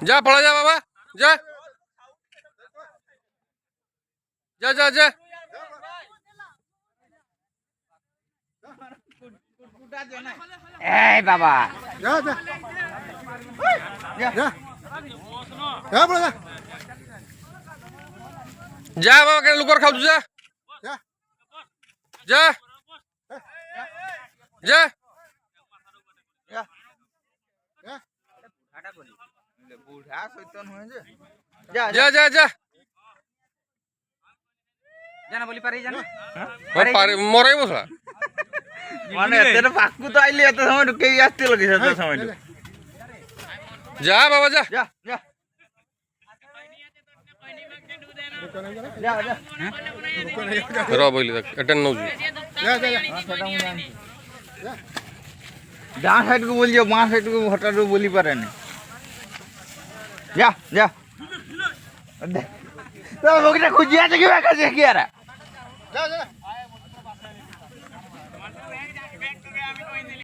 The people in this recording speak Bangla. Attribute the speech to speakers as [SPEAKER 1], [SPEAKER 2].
[SPEAKER 1] जा पड़ा जा बाबा जा जा जा जा
[SPEAKER 2] এই বাবা
[SPEAKER 3] যা যা যা যা যা বড় যা
[SPEAKER 1] जा बाबा के लुकर खाऊ जा
[SPEAKER 3] যা
[SPEAKER 1] जा जा
[SPEAKER 3] যা
[SPEAKER 2] বুড়া শৈতান হয়েছে
[SPEAKER 1] जा जा जा
[SPEAKER 2] জানা বলি পারি জানা
[SPEAKER 1] মরাই বসা
[SPEAKER 2] মানে এত পাকু তো আইলি এত সময় ঢুকেই আসতে লাগে এত সময়
[SPEAKER 1] जा बाबा जा
[SPEAKER 2] যা যা যা যা
[SPEAKER 1] रो बोली तक अटेंड नो जी
[SPEAKER 3] যা যা
[SPEAKER 2] ডান সাইড কো বলিও বাঁ সাইড কো হঠাৎ বলি পারে না যা যা তো লোকটা খুঁজিয়া আছে কি কাছে কি আর
[SPEAKER 3] যা যা